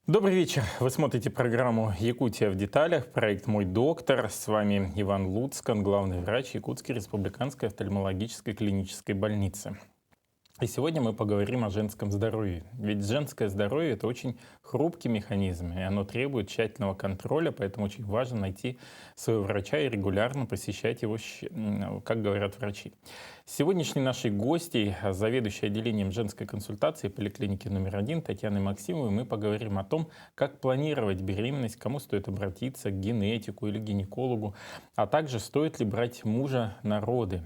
Добрый вечер. Вы смотрите программу «Якутия в деталях», проект «Мой доктор». С вами Иван Луцкан, главный врач Якутской республиканской офтальмологической клинической больницы. И сегодня мы поговорим о женском здоровье. Ведь женское здоровье – это очень хрупкий механизм, и оно требует тщательного контроля, поэтому очень важно найти своего врача и регулярно посещать его, как говорят врачи. Сегодняшней нашей гостьей, заведующей отделением женской консультации поликлиники номер 1 Татьяной Максимовой, мы поговорим о том, как планировать беременность, кому стоит обратиться, к генетику или гинекологу, а также стоит ли брать мужа на роды.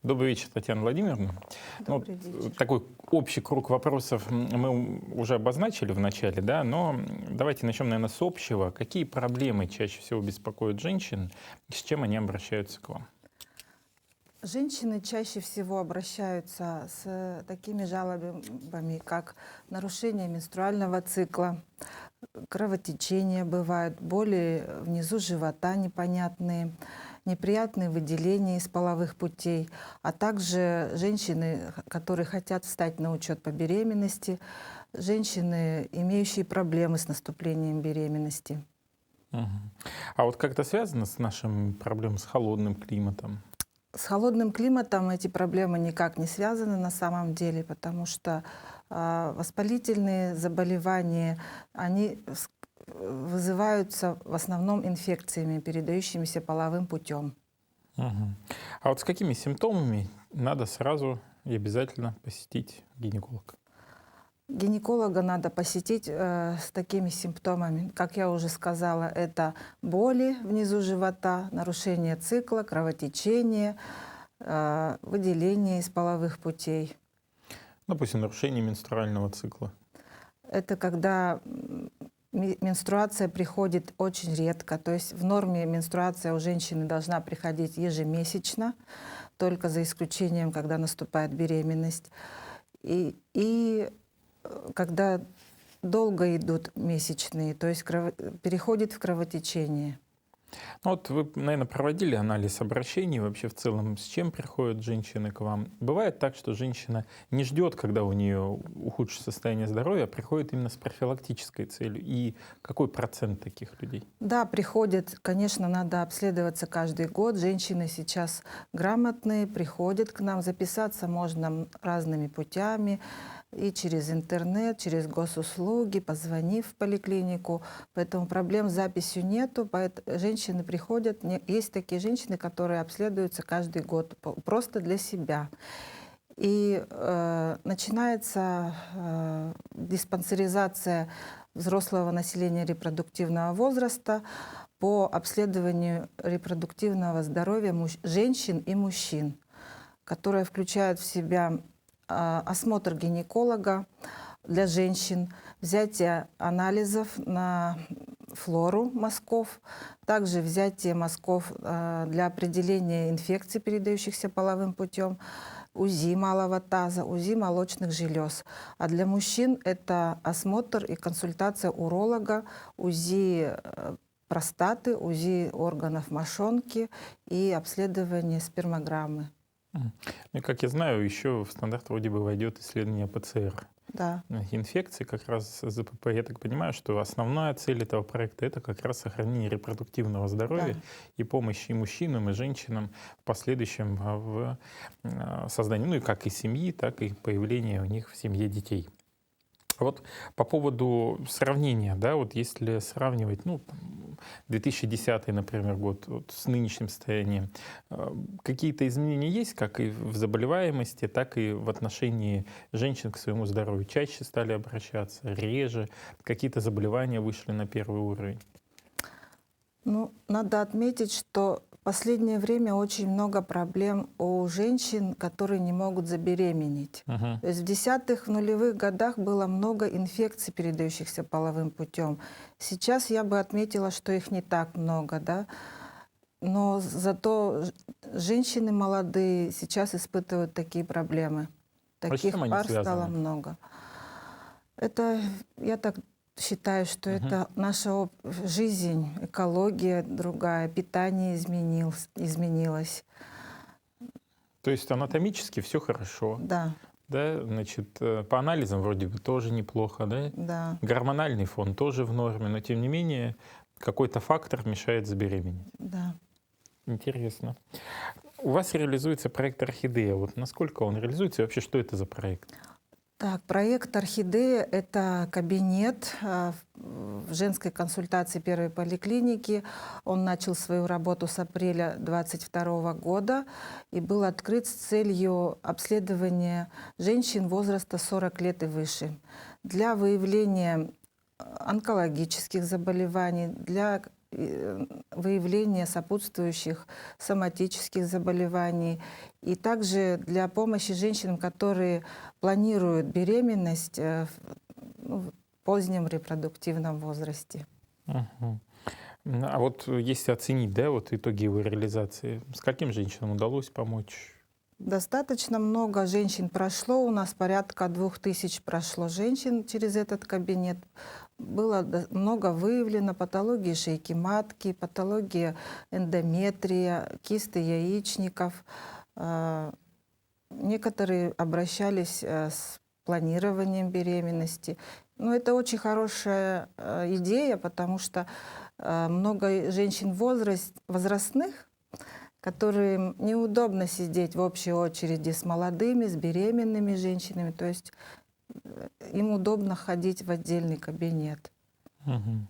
Добрый вечер, Татьяна Владимировна. Добрый вечер. Такой общий круг вопросов мы уже обозначили в начале, да, но давайте начнем, наверное, с общего. Какие проблемы чаще всего беспокоят женщин, с чем они обращаются к вам? Женщины чаще всего обращаются с такими жалобами, как нарушение менструального цикла, кровотечение бывает, боли внизу живота непонятные, неприятные выделения из половых путей, а также женщины, которые хотят встать на учет по беременности, женщины, имеющие проблемы с наступлением беременности. Мгм. А вот как это связано с нашими проблемами с холодным климатом? С холодным климатом эти проблемы никак не связаны на самом деле, потому что воспалительные заболевания, они вызываются в основном инфекциями, передающимися половым путем. Мгм. А вот с какими симптомами надо сразу и обязательно посетить гинеколога? Гинеколога надо посетить с такими симптомами, как я уже сказала, это боли внизу живота, нарушение цикла, кровотечение, выделение из половых путей. Допустим, нарушение менструального цикла. Это когда менструация приходит очень редко. То есть в норме менструация у женщины должна приходить ежемесячно, только за исключением, когда наступает беременность. И когда долго идут месячные, то есть переходит в кровотечение. Ну вот вы, наверное, проводили анализ обращений вообще в целом, с чем приходят женщины к вам. Бывает так, что женщина не ждет, когда у нее ухудшится состояние здоровья, а приходит именно с профилактической целью. И какой процент таких людей? Да, приходят, конечно, надо обследоваться каждый год. Женщины сейчас грамотные, приходят к нам. Записаться можно разными путями. И через интернет, через госуслуги, позвонив в поликлинику. Поэтому проблем с записью нету. Женщины приходят. Есть такие женщины, которые обследуются каждый год просто для себя. И начинается диспансеризация взрослого населения репродуктивного возраста по обследованию репродуктивного здоровья женщин и мужчин, которая включает в себя осмотр гинеколога для женщин, взятие анализов на флору мазков, также взятие мазков для определения инфекций, передающихся половым путем, УЗИ малого таза, УЗИ молочных желез. А для мужчин это осмотр и консультация уролога, УЗИ простаты, УЗИ органов мошонки и обследование спермограммы. Ну и как я знаю, еще в стандарт вроде бы войдет исследование ПЦР. Да. Инфекции, как раз ЗПП. Я так понимаю, что основная цель этого проекта — это как раз сохранение репродуктивного здоровья, Да. и помощь и мужчинам, и женщинам в последующем в создании, ну и как и семьи, так и появления у них в семье детей. Вот по поводу сравнения, да, вот если сравнивать, ну, 2010, например, год вот, с нынешним состоянием, какие-то изменения есть, как и в заболеваемости, так и в отношении женщин к своему здоровью? Чаще стали обращаться, реже, какие-то заболевания вышли на первый уровень? Ну, надо отметить, что в последнее время очень много проблем у женщин, которые не могут забеременеть. Мгм. То есть в десятых, в нулевых годах было много инфекций, передающихся половым путем. Сейчас я бы отметила, что их не так много, да. Но зато женщины молодые сейчас испытывают такие проблемы. А с Таких чем они пар стало связаны? много. Это, я так считаю, что Мгм. это наша жизнь, экология другая, питание изменилось. То есть анатомически все хорошо, Да. Да, значит, по анализам вроде бы тоже неплохо, да? Да, Гормональный фон тоже в норме, но тем не менее какой-то фактор мешает забеременеть. да. Интересно. У вас реализуется проект «Орхидея». Вот насколько он реализуется и вообще что это за проект? Так, проект «Орхидея» — это кабинет в женской консультации первой поликлиники. Он начал свою работу с апреля 2022 года и был открыт с целью обследования женщин возраста 40 лет и выше для выявления онкологических заболеваний, для выявления сопутствующих соматических заболеваний и также для помощи женщинам, которые планируют беременность в позднем репродуктивном возрасте. Мгм. А вот если оценить, да, вот итоги его реализации, скольким женщинам удалось помочь? Достаточно много женщин прошло, у нас порядка 2000 прошло женщин через этот кабинет. Было много выявлено патологии шейки матки, патологии эндометрия, кисты яичников. Некоторые обращались с планированием беременности. Но это очень хорошая идея, потому что много женщин возрастных, которым неудобно сидеть в общей очереди с молодыми, с беременными женщинами. То есть им удобно ходить в отдельный кабинет. Мгм.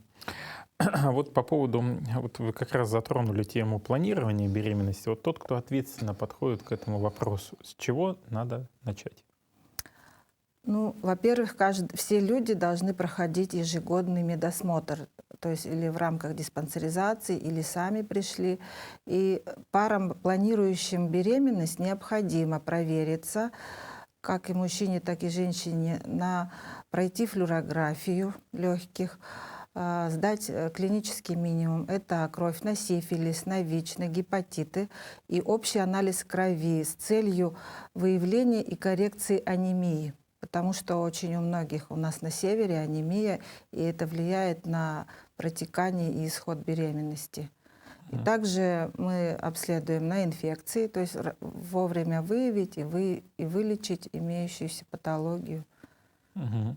А вот по поводу, вот вы как раз затронули тему планирования беременности. Вот тот, кто ответственно подходит к этому вопросу, с чего надо начать? Ну, во-первых, все люди должны проходить ежегодный медосмотр, то есть или в рамках диспансеризации, или сами пришли. И парам, планирующим беременность, необходимо провериться, как и мужчине, так и женщине, пройти флюорографию легких, сдать клинический минимум. Это кровь на сифилис, на ВИЧ, на гепатиты и общий анализ крови с целью выявления и коррекции анемии. Потому что очень у многих у нас на севере анемия, и это влияет на протекание и исход беременности. И также мы обследуем на инфекции, то есть вовремя выявить и вылечить имеющуюся патологию. Мгм.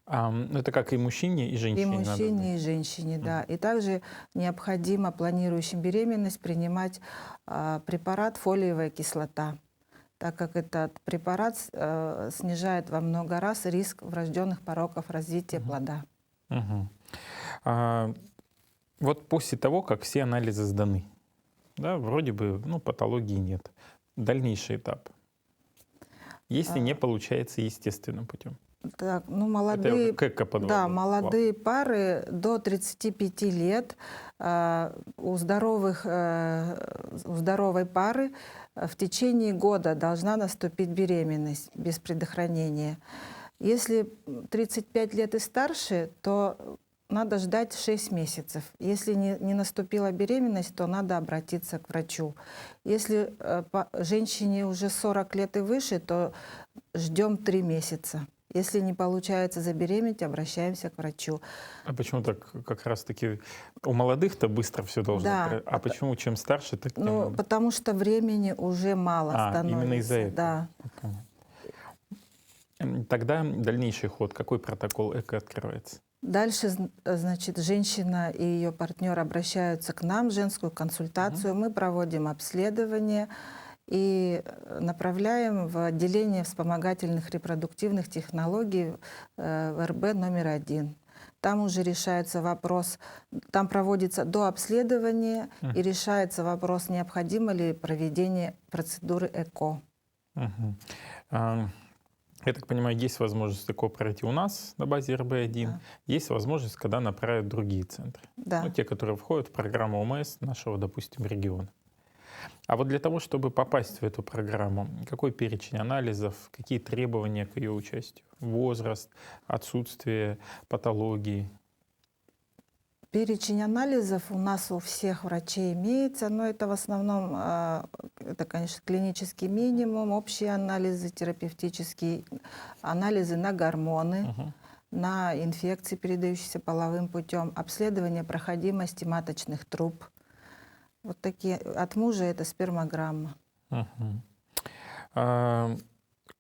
Это как и мужчине, и И женщине надо мужчине, сдать? и женщине, да. И также необходимо планирующим беременность принимать препарат фолиевая кислота, так как этот препарат снижает во много раз риск врожденных пороков развития Мгм. плода. Мгм. А, Вот после того, как все анализы сданы, да, вроде бы, ну, патологии нет. Дальнейший этап. Если не А, получается естественным путем. Так, ну, Это я уже молодые, к эко да, подвожу плавно. молодые пары до 35 лет у здоровой пары в течение года должна наступить беременность без предохранения. Если 35 лет и старше, то надо ждать 6 месяцев. Если не наступила беременность, то надо обратиться к врачу. Если женщине уже 40 лет и выше, то ждем 3 месяца. Если не получается забеременеть, обращаемся к врачу. А почему так как раз-таки у молодых-то быстро все должно Да, А почему чем старше, так ну, тем... потому что времени уже мало Именно из-за становится. этого. Да. Я понял. Тогда дальнейший ход. Какой протокол эко открывается? Дальше, значит, женщина и ее партнер обращаются к нам в женскую Мгм. консультацию. Мы проводим обследование и направляем в отделение вспомогательных репродуктивных технологий в РБ номер 1. Там уже решается вопрос, там проводится дообследование и решается вопрос, необходимо ли проведение процедуры ЭКО. Мгм. А, Я так понимаю, есть возможность такое пройти у нас на базе РБ-1, Да. есть возможность, когда направят другие центры. Ну, Да. те, которые входят в программу ОМС нашего, допустим, региона. А вот для того, чтобы попасть в эту программу, какой перечень анализов, какие требования к ее участию? Возраст, отсутствие патологии? Перечень анализов у нас у всех врачей имеется, но это в основном, это, конечно, клинический минимум, общие анализы, терапевтические анализы на гормоны, Мгм. на инфекции, передающиеся половым путем, обследование проходимости маточных труб. Вот такие. От мужа это спермограмма. Мгм. А,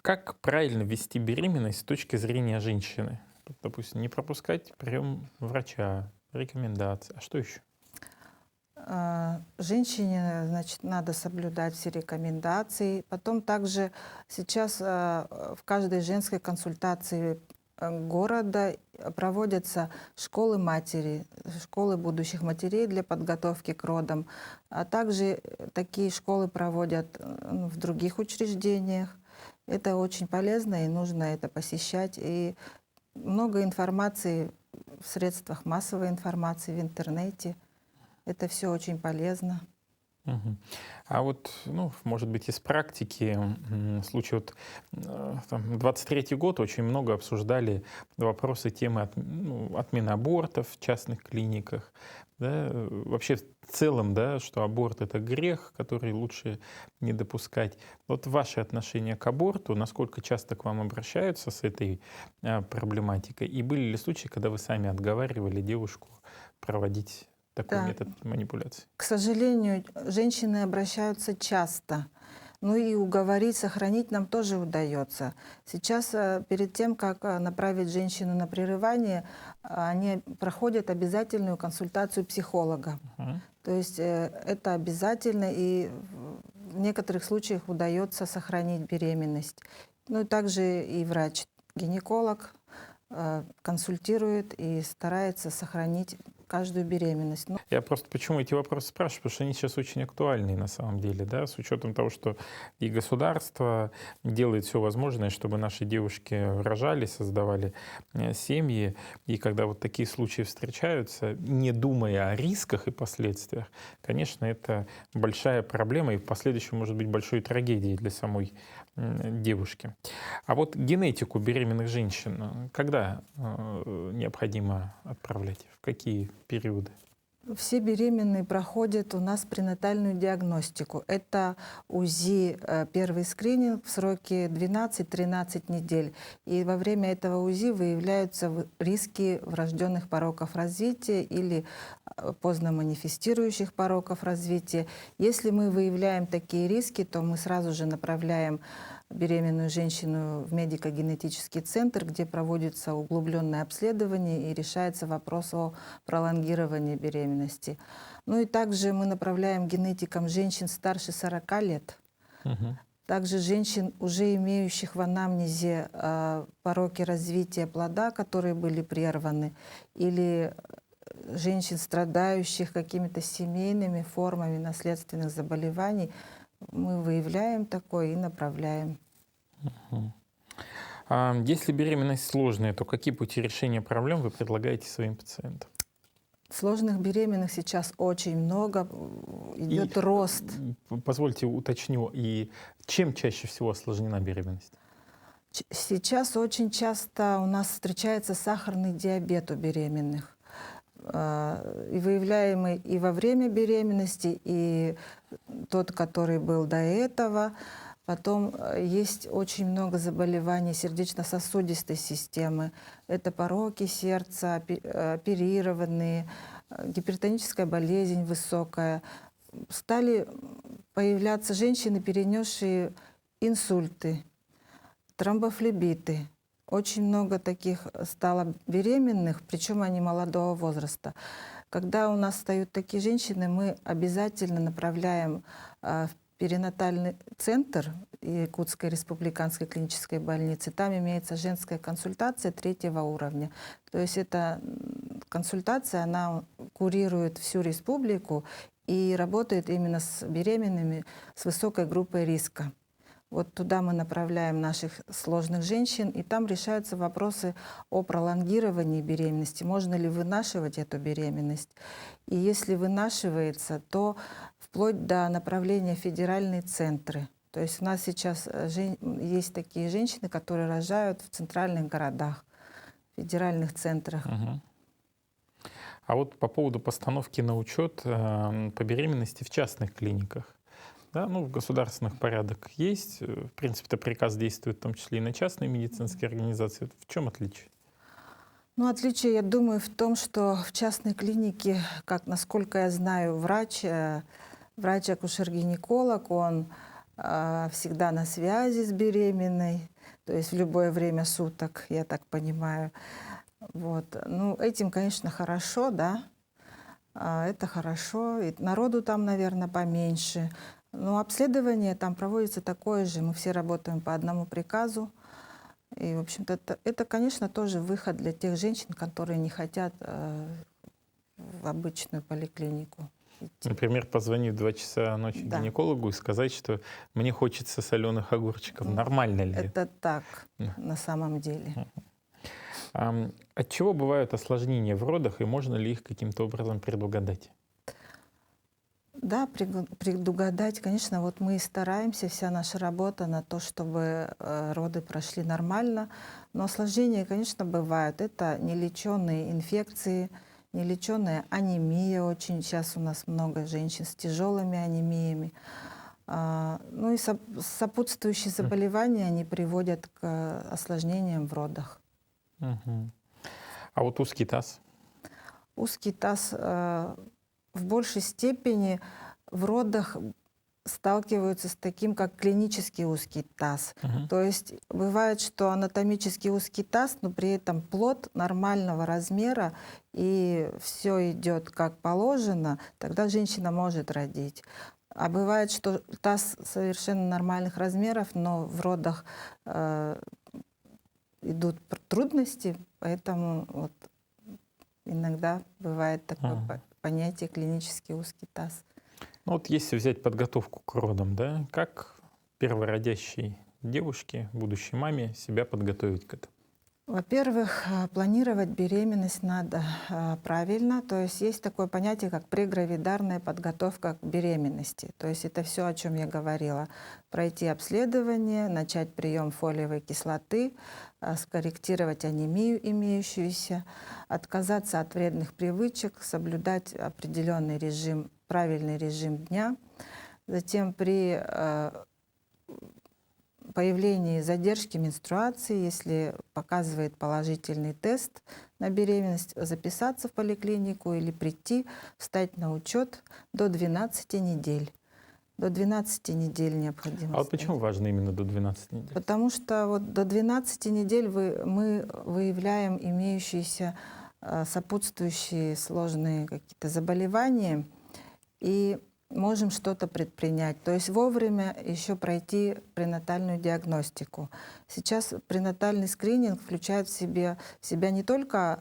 Как правильно вести беременность с точки зрения женщины? Вот, допустим, не пропускать прием врача, рекомендации. А что еще? Женщине, значит, надо соблюдать все рекомендации. Потом также сейчас в каждой женской консультации города проводятся школы матери, школы будущих матерей для подготовки к родам. А также такие школы проводят в других учреждениях. Это очень полезно и нужно это посещать. И много информации в средствах массовой информации, в интернете. Это все очень полезно. Мгм. А вот, ну, может быть, из практики, случай вот, там, 23-й год очень много обсуждали вопросы темы отмены абортов в частных клиниках, да, вообще в целом, да, что аборт — это грех, который лучше не допускать. Вот ваше отношение к аборту, насколько часто к вам обращаются с этой проблематикой, и были ли случаи, когда вы сами отговаривали девушку проводить такой Да, метод манипуляции? к сожалению, женщины обращаются часто. Ну и уговорить, сохранить нам тоже удается. Сейчас перед тем, как направить женщину на прерывание, они проходят обязательную консультацию психолога. Мгм. То есть это обязательно, и в некоторых случаях удается сохранить беременность. Ну и также и врач-гинеколог консультирует и старается сохранить каждую беременность. Ну, Я просто почему эти вопросы спрашиваю, потому что они сейчас очень актуальны на самом деле, да, с учетом того, что и государство делает все возможное, чтобы наши девушки рожали, создавали семьи, и когда вот такие случаи встречаются, не думая о рисках и последствиях, конечно, это большая проблема и в последующем может быть большой трагедией для самой девушки. А вот генетику беременных женщин когда необходимо отправлять? В какие периоды? все беременные проходят у нас пренатальную диагностику. Это УЗИ, первый скрининг в сроке 12-13 недель. И во время этого УЗИ выявляются риски врожденных пороков развития или поздно манифестирующих пороков развития. Если мы выявляем такие риски, то мы сразу же направляем беременную женщину в медико-генетический центр, где проводится углубленное обследование и решается вопрос о пролонгировании беременности. Ну и также мы направляем генетикам женщин старше 40 лет, Мгм. также женщин, уже имеющих в анамнезе пороки развития плода, которые были прерваны, или женщин, страдающих какими-то семейными формами наследственных заболеваний. Мы выявляем такое и направляем. Мгм. А если беременность сложная, то какие пути решения проблем вы предлагаете своим пациентам? Сложных беременных сейчас очень много, И идет рост. позвольте уточню, и чем чаще всего осложнена беременность? Сейчас очень часто у нас встречается сахарный диабет у беременных. И выявляемый и во время беременности, и тот, который был до этого. Потом есть очень много заболеваний сердечно-сосудистой системы. Это пороки сердца, оперированные, гипертоническая болезнь высокая. Стали появляться женщины, перенесшие инсульты, тромбофлебиты. Очень много таких стало беременных, причем они молодого возраста. Когда у нас встают такие женщины, мы обязательно направляем в перинатальный центр Якутской республиканской клинической больницы. Там имеется женская консультация 3-го уровня. То есть эта консультация, она курирует всю республику и работает именно с беременными с высокой группой риска. Вот туда мы направляем наших сложных женщин, и там решаются вопросы о пролонгировании беременности. Можно ли вынашивать эту беременность? И если вынашивается, то вплоть до направления в федеральные центры. То есть у нас сейчас есть такие женщины, которые рожают в центральных городах, в федеральных центрах. Мгм. А вот по поводу постановки на учет по беременности в частных клиниках. Да, ну, в государственных порядок есть. В принципе, это приказ действует в том числе и на частные медицинские организации. В чем отличие? Ну, отличие, я думаю, в том, что в частной клинике, как насколько я знаю, врач-акушер-гинеколог, он всегда на связи с беременной, то есть в любое время суток, я так понимаю. Вот. Ну, этим, конечно, хорошо, да, это хорошо. И народу там, наверное, поменьше. Но обследование там проводится такое же. Мы все работаем по одному приказу. И, в общем-то, это, конечно, тоже выход для тех женщин, которые не хотят в обычную поликлинику идти. Например, позвонить в 2 часа ночи Да. гинекологу и сказать, что мне хочется соленых огурчиков. Ну, Нормально ли это? Это так, на самом деле. От чего бывают осложнения в родах, и можно ли их каким-то образом предугадать? Да, предугадать, конечно, вот мы и стараемся, вся наша работа на то, чтобы роды прошли нормально. Но осложнения, конечно, бывают. Это нелеченные инфекции, нелеченная анемия. Очень сейчас у нас много женщин с тяжелыми анемиями. Ну и сопутствующие заболевания, они приводят к осложнениям в родах. Мгм. А вот узкий таз? Узкий таз в большей степени в родах сталкиваются с таким, как клинический узкий таз. Мгм. То есть бывает, что анатомически узкий таз, но при этом плод нормального размера, и все идет как положено, тогда женщина может родить. А бывает, что таз совершенно нормальных размеров, но в родах идут трудности, поэтому вот иногда бывает такое Ага. понятие клинический узкий таз. Ну вот если взять подготовку к родам, да, как первородящей девушке, будущей маме себя подготовить к этому? Во-первых, планировать беременность надо правильно. То есть есть такое понятие, как прегравидарная подготовка к беременности. То есть это все, о чем я говорила. Пройти обследование, начать прием фолиевой кислоты, скорректировать анемию имеющуюся, отказаться от вредных привычек, соблюдать определенный режим, правильный режим дня. Затем при появлении задержки менструации, если показывает положительный тест на беременность, записаться в поликлинику или прийти, встать на учет до 12 недель. До 12 недель необходимо. А вот встать. почему важно именно до 12 недель? Потому что вот до 12 недель мы выявляем имеющиеся сопутствующие сложные какие-то заболевания и можем что-то предпринять. То есть вовремя еще пройти пренатальную диагностику. Сейчас пренатальный скрининг включает в себя не только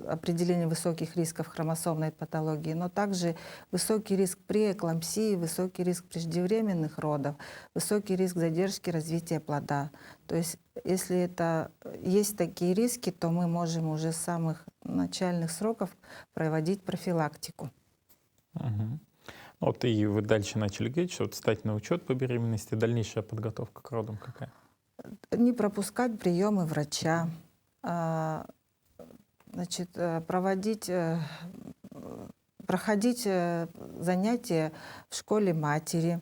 определение высоких рисков хромосомной патологии, но также высокий риск преэклампсии, высокий риск преждевременных родов, высокий риск задержки развития плода. То есть если есть такие риски, то мы можем уже с самых начальных сроков проводить профилактику. Мгм. Вот и вы дальше начали говорить, что вот встать на учет по беременности, дальнейшая подготовка к родам какая? Не пропускать приемы врача, значит, проходить занятия в школе матери,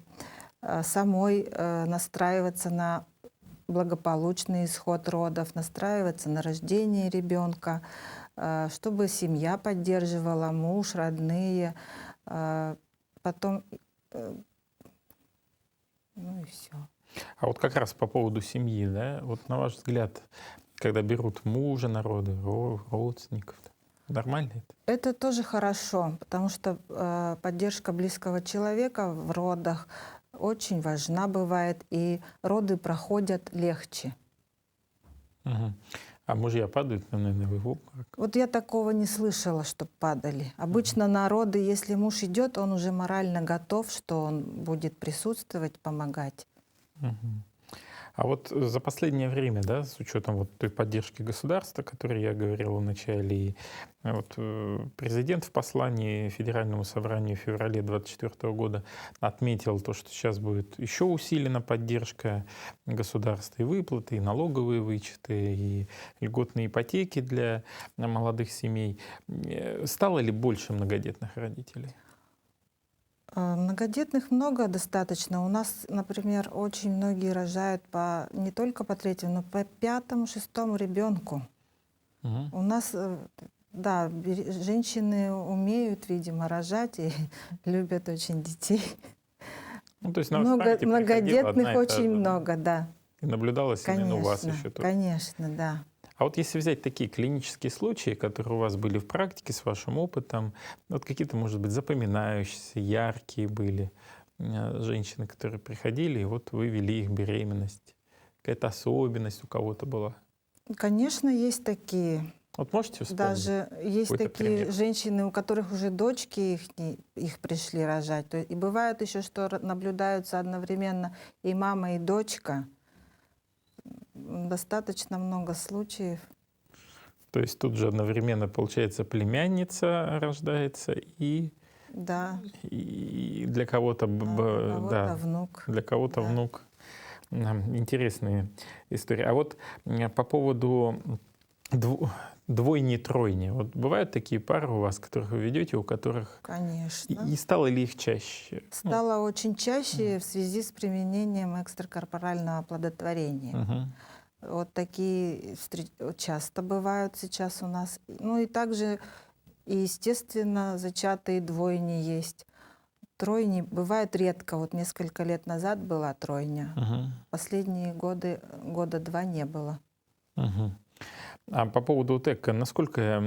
самой настраиваться на благополучный исход родов, настраиваться на рождение ребенка, чтобы семья поддерживала, муж, родные, потом, ну и все. А вот как раз по поводу семьи, да, вот на ваш взгляд, когда берут мужа на роды, родственников, нормально это? Это тоже хорошо, потому что поддержка близкого человека в родах очень важна бывает, и роды проходят легче. Мгм. А мужья падают, наверное, в обморок? Вот я такого не слышала, что падали. Обычно на роды, если муж идет, он уже морально готов, что он будет присутствовать, помогать. Мгм. А вот за последнее время, да, с учетом вот той поддержки государства, о которой я говорил в начале, и вот президент в послании Федеральному собранию в феврале 2024 года отметил то, что сейчас будет еще усилена поддержка государства, и выплаты, и налоговые вычеты, и льготные ипотеки для молодых семей. Стало ли больше многодетных родителей? Многодетных много достаточно. У нас, например, очень многие рожают не только по третьему, но по пятому, шестому ребенку. Мгм. У нас, да, женщины умеют, видимо, рожать и любят очень детей. Ну, то есть на вас в памяти приходила Многодетных одна и та очень же. много, да. И наблюдалось именно у вас Конечно, еще тоже. конечно, да. А вот если взять такие клинические случаи, которые у вас были в практике с вашим опытом, вот какие-то, может быть, запоминающиеся, яркие были женщины, которые приходили, и вот вы вели их беременность. Какая-то особенность у кого-то была. Конечно, есть такие. Вот можете вспомнить Даже есть какой-то такие пример? женщины, у которых уже дочки их пришли рожать. И бывает еще, что наблюдаются одновременно и мама, и дочка. Достаточно много случаев. То есть тут же одновременно, получается, племянница рождается, Да, и для кого-то, да, для кого-то да, внук. для кого-то Да. внук. Интересные истории. А вот по поводу двойни-тройни. Вот бывают такие пары у вас, которых вы ведете, у которых Конечно. и стало ли их чаще? Ну, Стало очень чаще в связи с применением экстракорпорального оплодотворения. мгм. Вот такие часто бывают сейчас у нас. Ну и также, и, естественно, зачатые двойни есть. Тройни бывает редко. Вот несколько лет назад была тройня. Мгм. Последние года два не было. Мгм. А по поводу вот ЭКО, насколько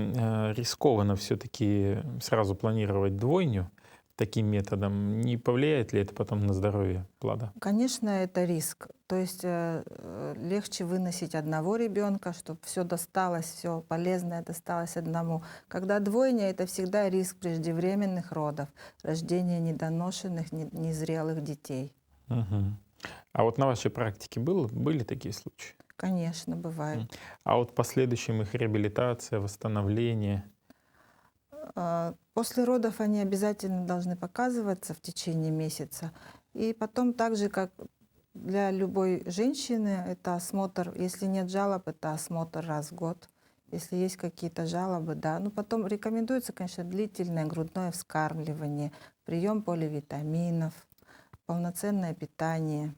рискованно все-таки сразу планировать двойню таким методом? Не повлияет ли это потом на здоровье плода? Конечно, это риск. То есть легче выносить одного ребенка, чтобы все досталось, все полезное досталось одному. Когда двойня, это всегда риск преждевременных родов, рождения недоношенных, незрелых детей. Мгм. А вот на вашей практике были такие случаи? Конечно, бывает. А вот в последующем их реабилитация, восстановление. После родов они обязательно должны показываться в течение месяца. И потом, так же, как для любой женщины, это осмотр, если нет жалоб, это осмотр раз в год. Если есть какие-то жалобы, да. Ну, потом рекомендуется, конечно, длительное грудное вскармливание, прием поливитаминов, полноценное питание.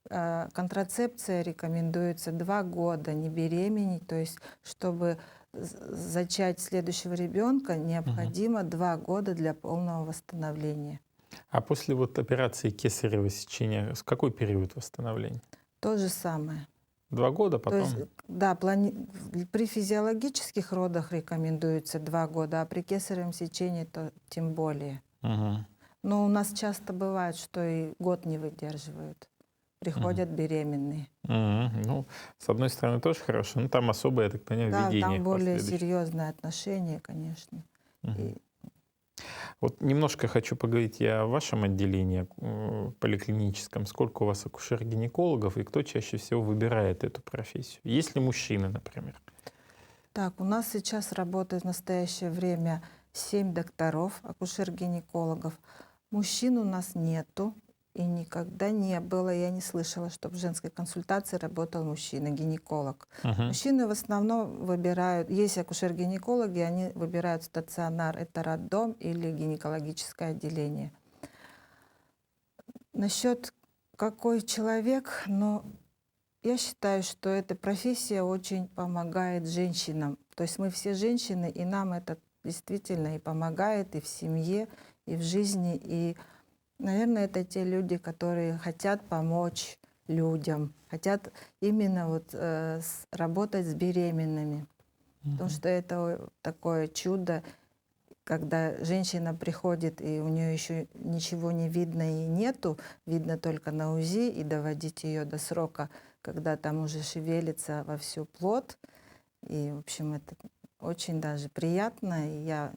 Контрацепция рекомендуется 2 года, не беременеть, то есть чтобы зачать следующего ребенка, необходимо 2 года для полного восстановления. А после вот операции кесарево сечения, с какой период восстановления? То же самое. 2 года То есть, потом? да, при физиологических родах рекомендуется 2 года, а при кесаревом сечении то тем более. Мгм. Но у нас часто бывает, что и год не выдерживают. Приходят беременные. Мгм. Ну, с одной стороны, тоже хорошо, но там особое, я так понимаю, Да, введение там более последующее. серьезное отношение, конечно. Мгм. И Вот немножко хочу поговорить и о вашем отделении поликлиническом. Сколько у вас акушер-гинекологов и кто чаще всего выбирает эту профессию? Есть ли мужчины, например? так, у нас сейчас работает в настоящее время 7 докторов, акушер-гинекологов. Мужчин у нас нету и никогда не было. Я не слышала, чтобы в женской консультации работал мужчина-гинеколог. Мгм. Мужчины в основном выбирают, есть акушер-гинекологи, они выбирают стационар, это роддом или гинекологическое отделение. Насчет какой человек, но я считаю, что эта профессия очень помогает женщинам. То есть мы все женщины, и нам это действительно и помогает и в семье, и в жизни. И, наверное, это те люди, которые хотят помочь людям, хотят именно вот работать с беременными. Потому что это такое чудо, когда женщина приходит, и у нее еще ничего не видно и нету, видно только на УЗИ, и доводить ее до срока, когда там уже шевелится во всю плод. И, в общем, это очень даже приятно. И я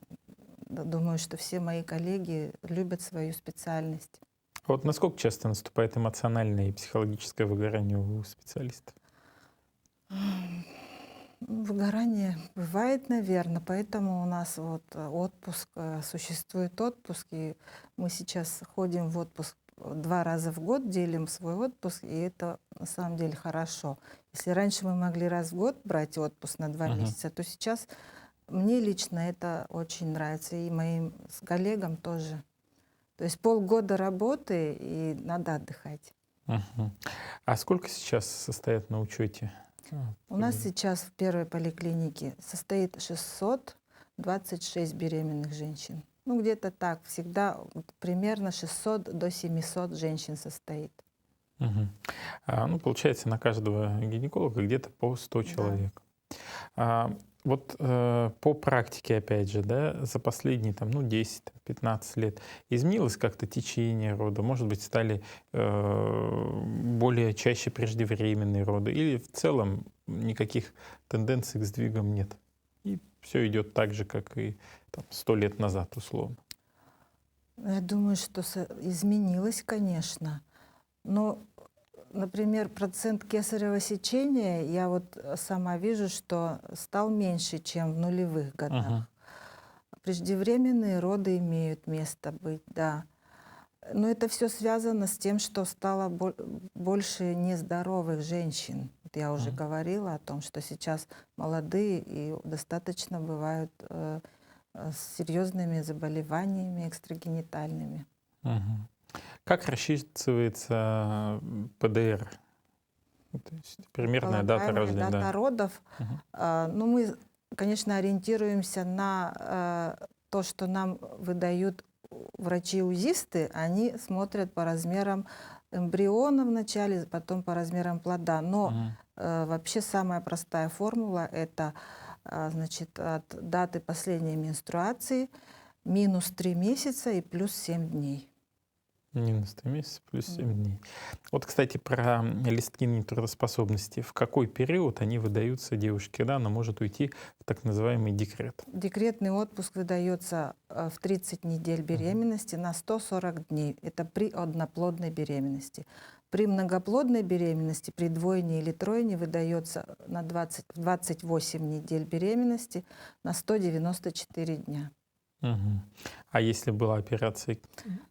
думаю, что все мои коллеги любят свою специальность. А вот насколько часто наступает эмоциональное и психологическое выгорание у специалистов? Выгорание бывает, наверное, поэтому у нас вот отпуск, существует отпуск, и мы сейчас ходим в отпуск 2 раза в год, делим свой отпуск, и это на самом деле хорошо. Если раньше мы могли раз в год брать отпуск на 2 Мгм. месяца, то сейчас мне лично это очень нравится, и моим коллегам тоже. То есть полгода работы, и надо отдыхать. Мгм. А сколько сейчас состоят на учете? У нас сейчас в первой поликлинике состоит 626 беременных женщин. Ну, где-то так. Всегда примерно 600 до 700 женщин состоит. Мгм. Ну, получается, на каждого гинеколога где-то по 100 Да. человек. А, вот по практике, опять же, да, за последние там, ну, 10-15 лет изменилось как-то течение рода? Может быть, стали более чаще преждевременные роды? Или в целом никаких тенденций к сдвигам нет? И все идет так же, как и там, 100 лет назад, условно. Я думаю, что изменилось, конечно. Но, например, процент кесарево сечения, я вот сама вижу, что стал меньше, чем в нулевых Мгм. годах. Преждевременные роды имеют место быть, да. Но это все связано с тем, что стало больше нездоровых женщин. Вот я уже Мгм. говорила о том, что сейчас молодые и достаточно бывают с серьезными заболеваниями экстрагенитальными. Мгм. Как рассчитывается ПДР? Ну, то есть примерная дата Предполагаемая рождения, дата да. родов. Мгм. Ну, мы, конечно, ориентируемся на то, что нам выдают врачи-узисты. Они смотрят по размерам эмбриона вначале, потом по размерам плода. Но Мгм. вообще самая простая формула — это значит, от даты последней менструации минус 3 месяца и плюс 7 дней. Минус 3 месяца плюс М. 7 дней. Вот, кстати, про листки нетрудоспособности. В какой период они выдаются девушке, когда она может уйти в так называемый декрет? Декретный отпуск выдается в 30 недель Мгм. беременности на 140 дней. Это при одноплодной беременности. При многоплодной беременности, при двойне или тройне выдается на 28 недель беременности на 194 дня. Мгм. А если была операция?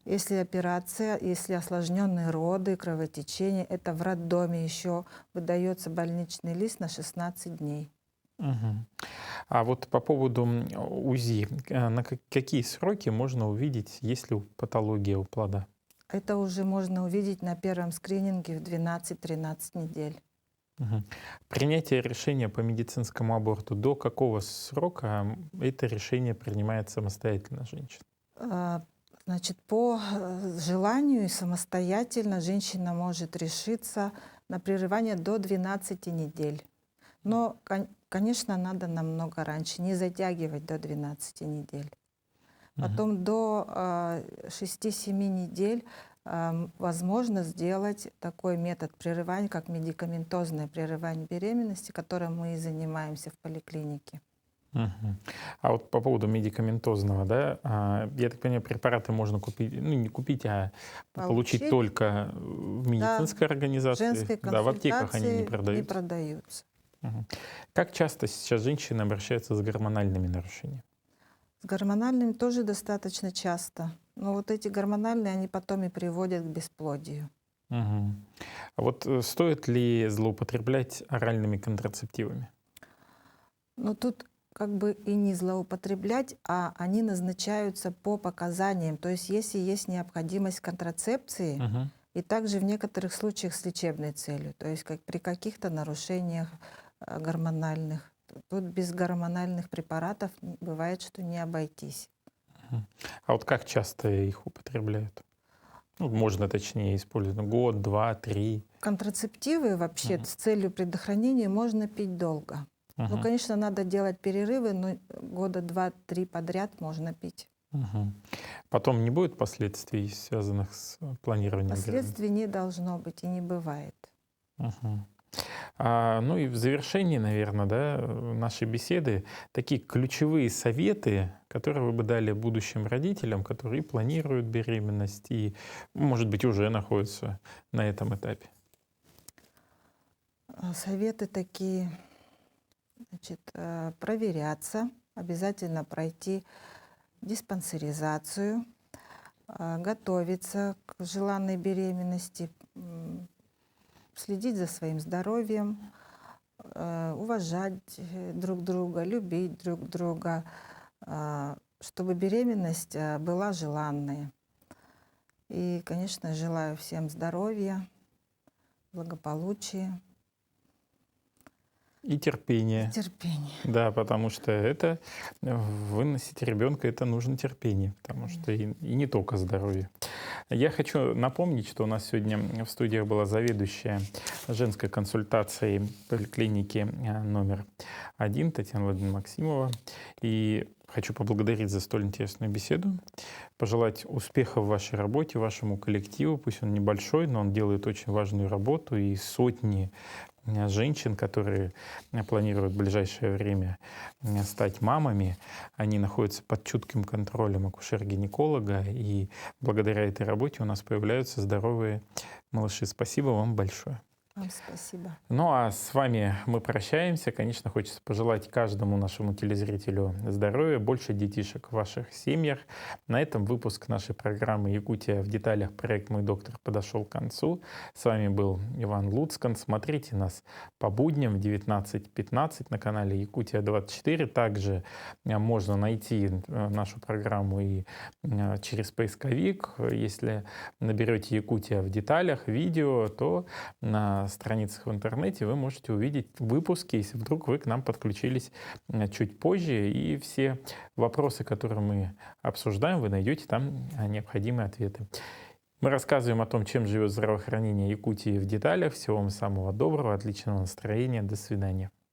Если операция, если осложненные роды, кровотечение, это в роддоме еще выдается больничный лист на 16 дней. Мгм. А вот по поводу УЗИ, на какие сроки можно увидеть, есть ли патология у плода? Это уже можно увидеть на первом скрининге в 12-13 недель. Мгм. Принятие решения по медицинскому аборту, до какого срока это решение принимает самостоятельно женщина? А, Значит, по желанию и самостоятельно женщина может решиться на прерывание до 12 недель. Но, конечно, надо намного раньше, не затягивать до 12 недель. Мгм. Потом до 6-7 недель возможно сделать такой метод прерывания, как медикаментозное прерывание беременности, которым мы и занимаемся в поликлинике. Мгм. А вот по поводу медикаментозного, да, я так понимаю, препараты можно купить, ну не купить, а получить Получить, только в да, медицинской в организации, женской да, в аптеках они не консультации не продаются. продаются. Мгм. Как часто сейчас женщины обращаются с гормональными нарушениями? С гормональными тоже достаточно часто. Но вот эти гормональные, они потом и приводят к бесплодию. Мгм. А вот стоит ли злоупотреблять оральными контрацептивами? Но тут как бы и не злоупотреблять, а они назначаются по показаниям. То есть если есть необходимость контрацепции, Мгм. и также в некоторых случаях с лечебной целью, то есть как при каких-то нарушениях гормональных. Тут без гормональных препаратов бывает, что не обойтись. Мгм. А вот как часто их употребляют? Ну, можно точнее использовать. Ну, год, два, три. Контрацептивы вообще Мгм. с целью предохранения можно пить долго. Ну, Мгм. конечно, надо делать перерывы, но года 2-3 подряд можно пить. Мгм. Потом не будет последствий, связанных с планированием беременности? Последствий не должно быть и не бывает. Мгм. Ну и в завершении, наверное, да, нашей беседы такие ключевые советы, которые вы бы дали будущим родителям, которые планируют беременность и, может быть, уже находятся на этом этапе. Советы такие, значит, проверяться, обязательно пройти диспансеризацию, готовиться к желанной беременности, следить за своим здоровьем, уважать друг друга, любить друг друга, чтобы беременность была желанной. И, конечно, желаю всем здоровья, благополучия. И терпение. Терпение. Да, потому что это выносить ребенка, это нужно терпение, потому что и не только здоровье. Я хочу напомнить, что у нас сегодня в студии была заведующая женской консультацией поликлиники номер 1 Татьяна Владимировна Максимова. И хочу поблагодарить за столь интересную беседу, пожелать успеха в вашей работе, вашему коллективу. Пусть он небольшой, но он делает очень важную работу, и сотни женщин, которые планируют в ближайшее время стать мамами, они находятся под чутким контролем акушера-гинеколога, и благодаря этой работе у нас появляются здоровые малыши. Спасибо вам большое. Вам спасибо. Ну а с вами мы прощаемся. Конечно, хочется пожелать каждому нашему телезрителю здоровья, больше детишек в ваших семьях. На этом выпуск нашей программы «Якутия в деталях. Проект «Мой доктор» подошел к концу. С вами был Иван Луцкан. Смотрите нас по будням в 19:15 на канале «Якутия-24». Также можно найти нашу программу и через поисковик. Если наберете «Якутия в деталях» видео, то на страницах в интернете вы можете увидеть выпуски, если вдруг вы к нам подключились чуть позже, и все вопросы, которые мы обсуждаем, вы найдете там необходимые ответы. Мы рассказываем о том, чем живет здравоохранение Якутии в деталях. Всего вам самого доброго, отличного настроения. До свидания.